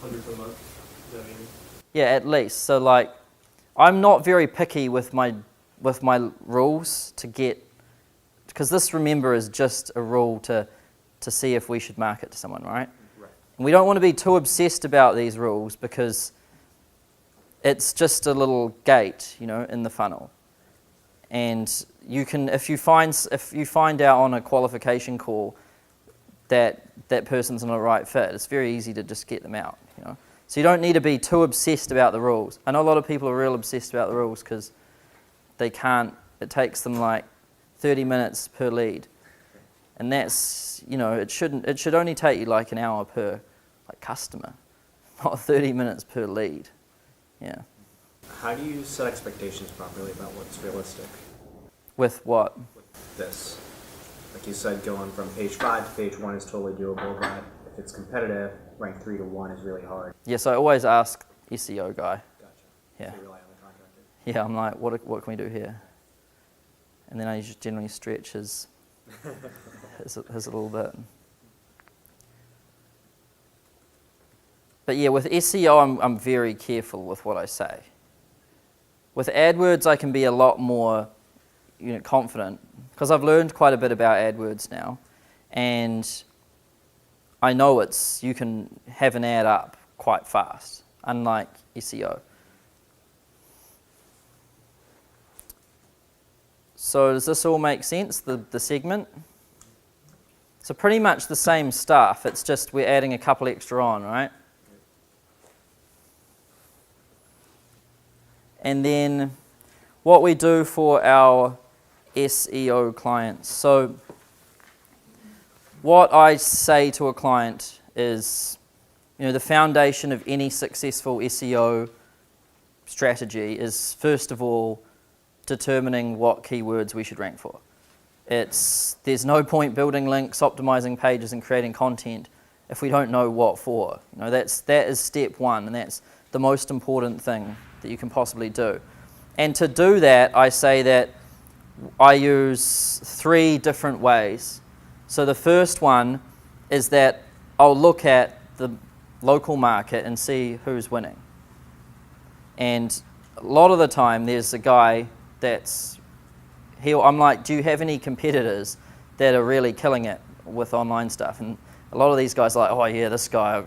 100 per month. Is that what you mean? yeah, at least. So like, I'm not very picky with my rules to get, because this, remember, is just a rule to see if we should market to someone, right? Right. And we don't want to be too obsessed about these rules because it's just a little gate, in the funnel. And you can, if you find out on a qualification call that person's not a right fit, it's very easy to just get them out, So you don't need to be too obsessed about the rules. I know a lot of people are real obsessed about the rules because they can't, it takes them like 30 minutes per lead. And that's, it should only take you like an hour per customer, not 30 minutes per lead. Yeah. How do you set expectations properly about what's realistic? With what? With this. Like you said, going from page 5 to page 1 is totally doable, but if it's competitive, rank 3 to 1 is really hard. Yes, I always ask SEO guy. Gotcha. Yeah. So you rely on the contractor. Yeah, I'm like, what can we do here? And then I just generally stretch his a little bit. But yeah, with SEO, I'm very careful with what I say. With AdWords, I can be a lot more, confident, because I've learned quite a bit about AdWords now, and I know you can have an ad up quite fast, unlike SEO. So does this all make sense, the segment? So pretty much the same stuff, it's just we're adding a couple extra on, right? And then what we do for our SEO clients. So what I say to a client is, the foundation of any successful SEO strategy is, first of all, determining what keywords we should rank for. There's no point building links, optimizing pages, and creating content if we don't know what for. That is step one, and that's the most important thing that you can possibly do. And to do that, I say that I use 3 different ways. So the first one is that I'll look at the local market and see who's winning. And a lot of the time, there's a guy I'm like, do you have any competitors that are really killing it with online stuff? And a lot of these guys are like, oh yeah, this guy, I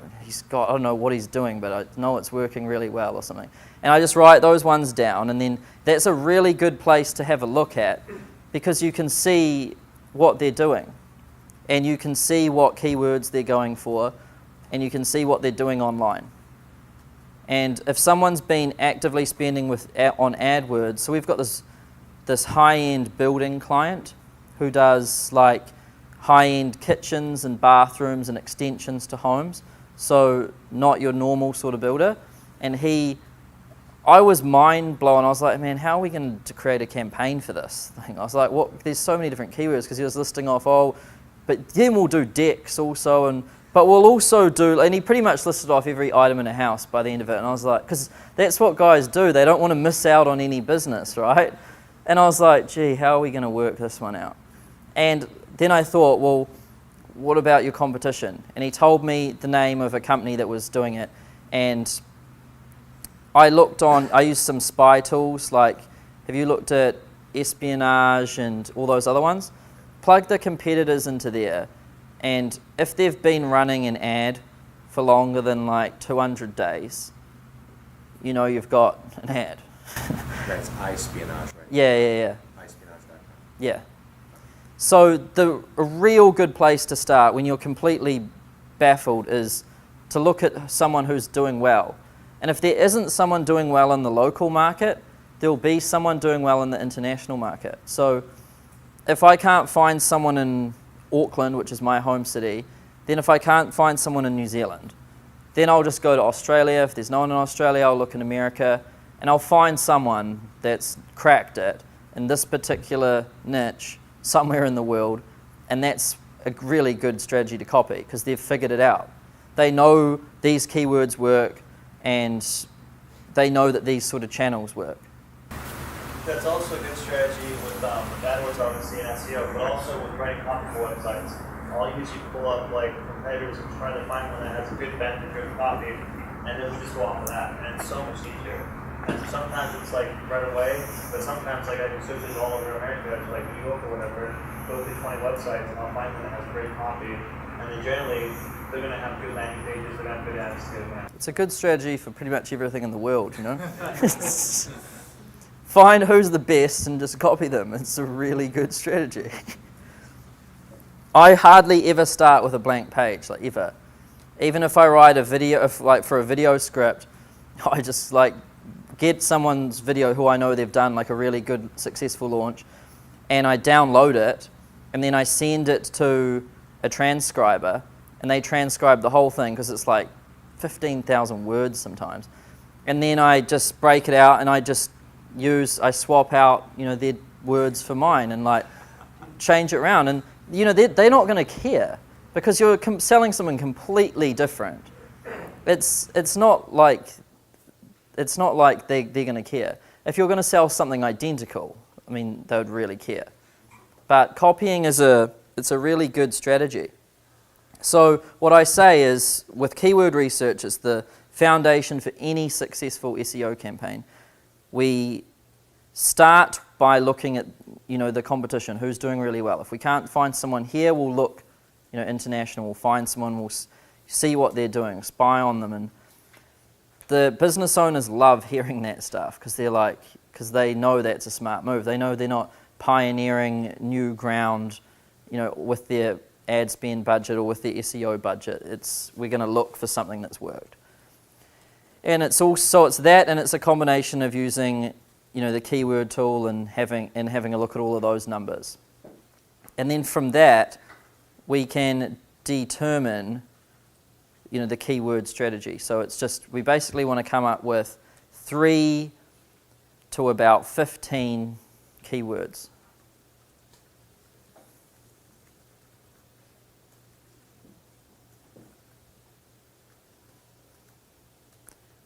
don't know what he's doing, but I know it's working really well or something. And I just write those ones down, and then that's a really good place to have a look at, because you can see what they're doing, and you can see what keywords they're going for, and you can see what they're doing online. And if someone's been actively spending on AdWords, so we've got this high-end building client who does like high-end kitchens and bathrooms and extensions to homes, so not your normal sort of builder. And I was mind blown. I was like, man, how are we going to create a campaign for this thing? I was like, what? There's so many different keywords, because he was listing off, but then we'll do decks also, but we'll also do, and he pretty much listed off every item in a house by the end of it. And I was like, because that's what guys do. They don't want to miss out on any business, right? And I was like, gee, how are we going to work this one out? And then I thought, well, what about your competition? And he told me the name of a company that was doing it. And I used some spy tools, like, have you looked at Espionage and all those other ones? Plug the competitors into there, and if they've been running an ad for longer than like 200 days, you know you've got an ad. That's iSpionage, right? Yeah. iSpionage.com. Yeah. So a real good place to start when you're completely baffled is to look at someone who's doing well. And if there isn't someone doing well in the local market, there'll be someone doing well in the international market. So if I can't find someone in Auckland, which is my home city, then if I can't find someone in New Zealand, then I'll just go to Australia. If there's no one in Australia, I'll look in America, and I'll find someone that's cracked it in this particular niche somewhere in the world, and that's a really good strategy to copy because they've figured it out. They know these keywords work, and they know that these sort of channels work. That's also a good strategy with AdWords, obviously, and SEO, but also with writing copy for websites. I'll usually pull up like competitors and try to find one that has a good benefit-driven copy, and then we just go off of that, and it's so much easier. And sometimes it's like right away, but sometimes like I do searches all over America, like New York or whatever, go through 20 websites, and I'll find one that has great copy, and then generally they're going to have good landing pages, they're going to have good ads to get them. It's a good strategy for pretty much everything in the world, you know? Find who's the best and just copy them. It's a really good strategy. I hardly ever start with a blank page, like ever. Even if I write a video, for a video script, I just like get someone's video who I know they've done like a really good successful launch, and I download it, and then I send it to a transcriber, and they transcribe the whole thing because it's like 15,000 words sometimes. And then I just break it out, and I swap out, their words for mine, and like change it around. And they're not going to care because you're selling something completely different. It's not like they're going to care. If you're going to sell something identical, I mean, they would really care. But copying it's a really good strategy. So what I say is, with keyword research, it's the foundation for any successful SEO campaign. We start by looking at, the competition, who's doing really well. If we can't find someone here, we'll look, international. We'll find someone, we'll see what they're doing, spy on them. And the business owners love hearing that stuff because they know that's a smart move. They know they're not pioneering new ground, with their ad spend budget or with their SEO budget. We're going to look for something that's worked. And it's that, and it's a combination of using, the keyword tool and having a look at all of those numbers. And then from that, we can determine, the keyword strategy. So we basically want to come up with 3 to about 15 keywords.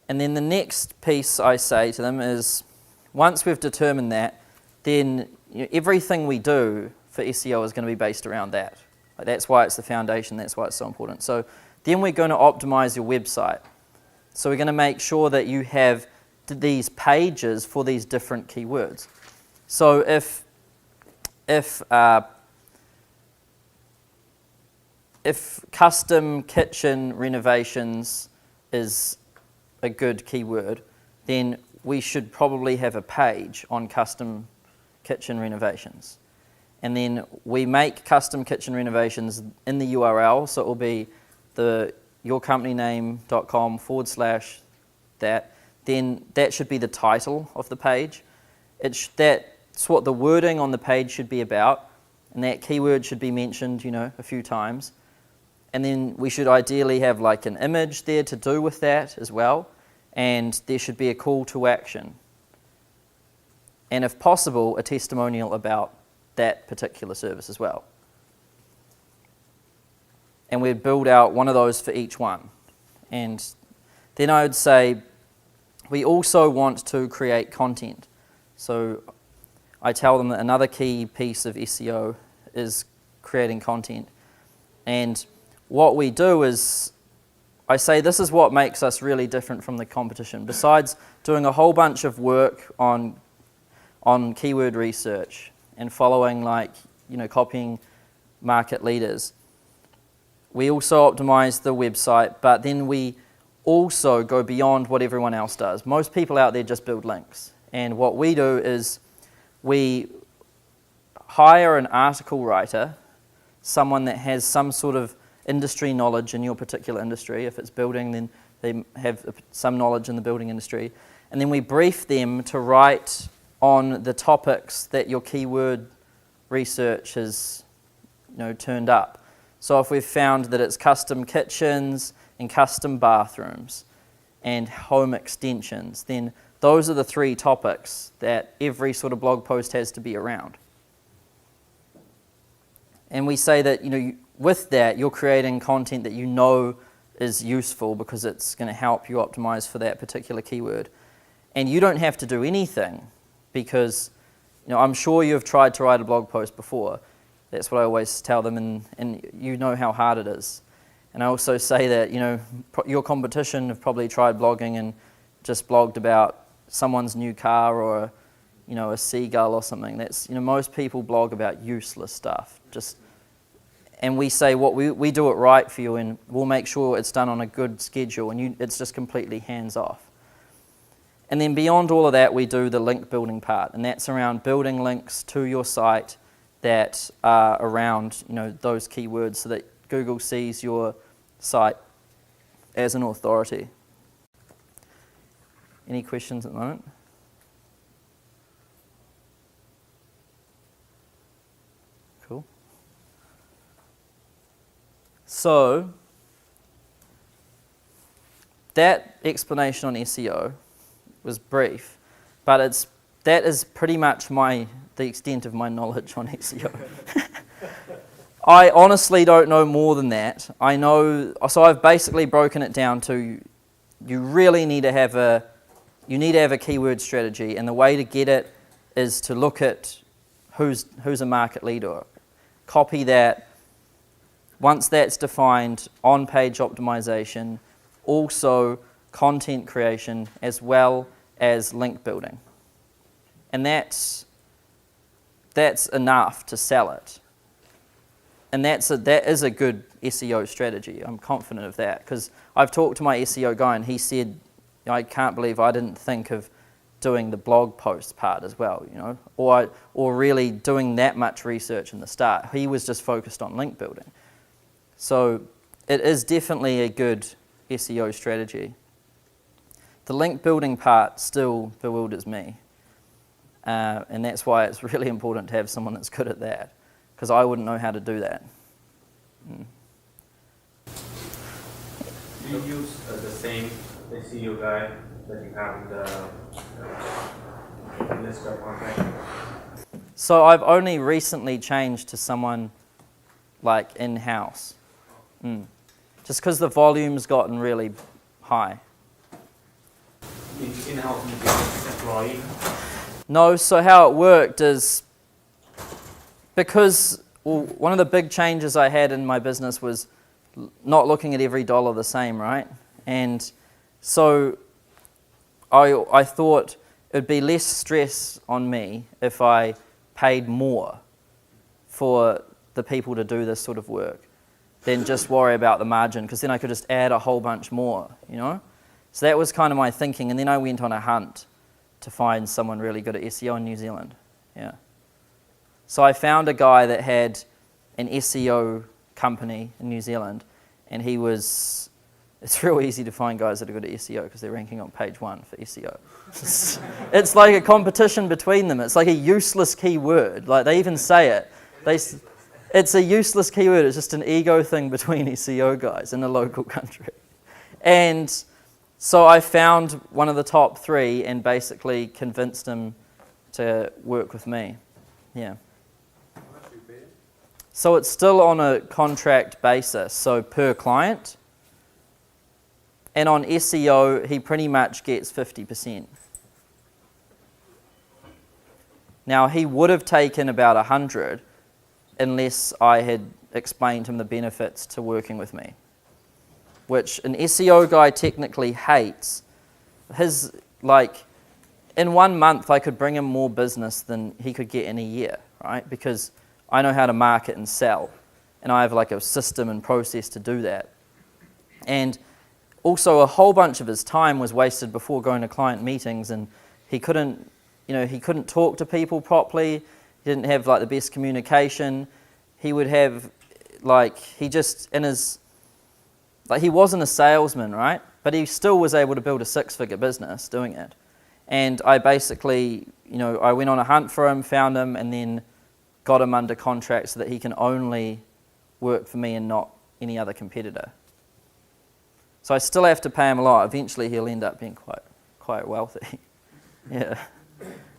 And then the next piece I say to them is, once we've determined that, then everything we do for SEO is going to be based around that. That's why it's the foundation, that's why it's so important. So then we're going to optimize your website. So we're going to make sure that you have these pages for these different keywords. So if custom kitchen renovations is a good keyword, then we should probably have a page on custom kitchen renovations. And then we make custom kitchen renovations in the URL, so it will be the yourcompanyname.com/that, then that should be the title of the page. That's what the wording on the page should be about, and that keyword should be mentioned, a few times. And then we should ideally have like an image there to do with that as well, and there should be a call to action. And if possible, a testimonial about that particular service as well. And we'd build out one of those for each one. And then I would say we also want to create content. So I tell them that another key piece of SEO is creating content. And what we do is, I say this is what makes us really different from the competition. Besides doing a whole bunch of work on keyword research and following copying market leaders, we also optimize the website, but then we also go beyond what everyone else does. Most people out there just build links. And what we do is we hire an article writer, someone that has some sort of industry knowledge in your particular industry. If it's building, then they have some knowledge in the building industry. And then we brief them to write on the topics that your keyword research has turned up. So if we've found that it's custom kitchens and custom bathrooms and home extensions, then those are the 3 topics that every sort of blog post has to be around. And we say that, with that, you're creating content that is useful because it's going to help you optimize for that particular keyword. And you don't have to do anything because, I'm sure you've tried to write a blog post before. That's what I always tell them, and you know how hard it is. And I also say that, your competition have probably tried blogging and just blogged about someone's new car or, a seagull or something. That's, most people blog about useless stuff. And we say, we do it right for you, and we'll make sure it's done on a good schedule, and it's just completely hands-off. And then beyond all of that, we do the link building part, and that's around building links to your site that are around, those keywords so that Google sees your site as an authority. Any questions at the moment? Cool. So, that explanation on SEO was brief, but that is pretty much the extent of my knowledge on SEO. I honestly don't know more than that. So I've basically broken it down to you really need to have a keyword strategy, and the way to get it is to look at who's a market leader. Copy that. Once that's defined, on-page optimization, also content creation, as well as link building. And that's enough to sell it. And that is a good SEO strategy. I'm confident of that, because I've talked to my SEO guy and he said, I can't believe I didn't think of doing the blog post part as well, or really doing that much research in the start. He was just focused on link building. So it is definitely a good SEO strategy. The link building part still bewilders me. And that's why it's really important to have someone that's good at that, because I wouldn't know how to do that. Do you use the same SEO guy that you have in the list of contact? So I've only recently changed to someone like in-house. Just because the volume's gotten really high. In-house employee? No, so how it worked is because one of the big changes I had in my business was not looking at every dollar the same, right? And so I thought it'd be less stress on me if I paid more for the people to do this sort of work than just worry about the margin, because then I could just add a whole bunch more, So that was kind of my thinking, and then I went on a hunt to find someone really good at SEO in New Zealand. Yeah. So I found a guy that had an SEO company in New Zealand, and he was it's real easy to find guys that are good at SEO because they're ranking on page 1 for SEO. It's like a competition between them. It's like a useless keyword. Like they even say it. It's a useless keyword. It's just an ego thing between SEO guys in a local country. And so I found one of the top 3 and basically convinced him to work with me. Yeah. So it's still on a contract basis, so per client. And on SEO, he pretty much gets 50%. Now, he would have taken about 100 unless I had explained to him the benefits to working with me, which an SEO guy technically hates. In 1 month, I could bring him more business than he could get in a year, right? Because I know how to market and sell, and I have like a system and process to do that. And also, a whole bunch of his time was wasted before going to client meetings, and he couldn't talk to people properly. He didn't have like the best communication. He would have he wasn't a salesman, right? But he still was able to build a 6-figure business doing it. And I basically, I went on a hunt for him, found him, and then got him under contract so that he can only work for me and not any other competitor. So I still have to pay him a lot. Eventually he'll end up being quite wealthy. Yeah.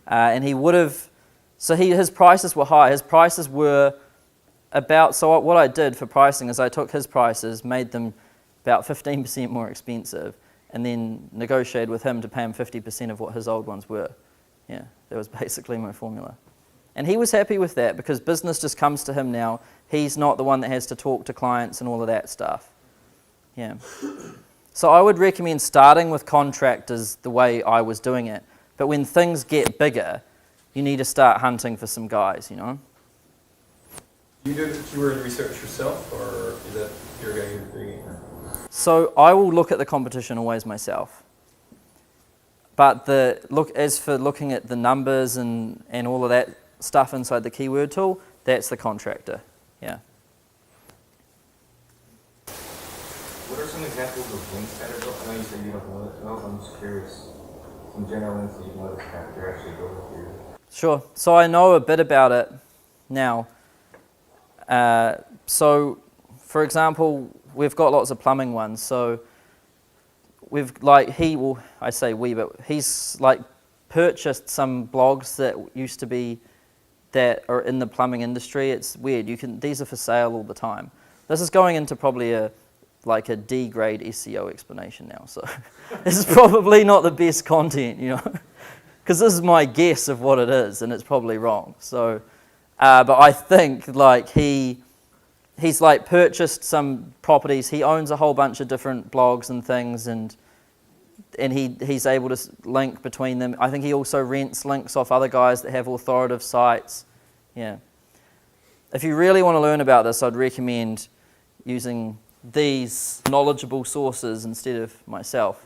And he would have, his prices were high. His prices were so what I did for pricing is I took his prices, made them about 15% more expensive, and then negotiated with him to pay him 50% of what his old ones were. Yeah, that was basically my formula. And he was happy with that because business just comes to him now. He's not the one that has to talk to clients and all of that stuff. Yeah. So I would recommend starting with contractors the way I was doing it. But when things get bigger, you need to start hunting for some guys, You do the keyword research yourself, or is that your guy doing it? So I will look at the competition always myself. But as for looking at the numbers and all of that stuff inside the keyword tool, that's the contractor. Yeah. What are some examples of links that are built? I know you said you don't know, I'm just curious. Some general links that you noticed that you're actually building through. Sure. So I know a bit about it now. So, for example, we've got lots of plumbing ones. So he's purchased some blogs that are in the plumbing industry. It's weird. These are for sale all the time. This is going into probably a D grade SEO explanation now. So this is probably not the best content, because this is my guess of what it is, and it's probably wrong. So, but I think he's purchased some properties. He owns a whole bunch of different blogs and things, and he's able to link between them. I think he also rents links off other guys that have authoritative sites. Yeah. If you really want to learn about this, I'd recommend using these knowledgeable sources instead of myself.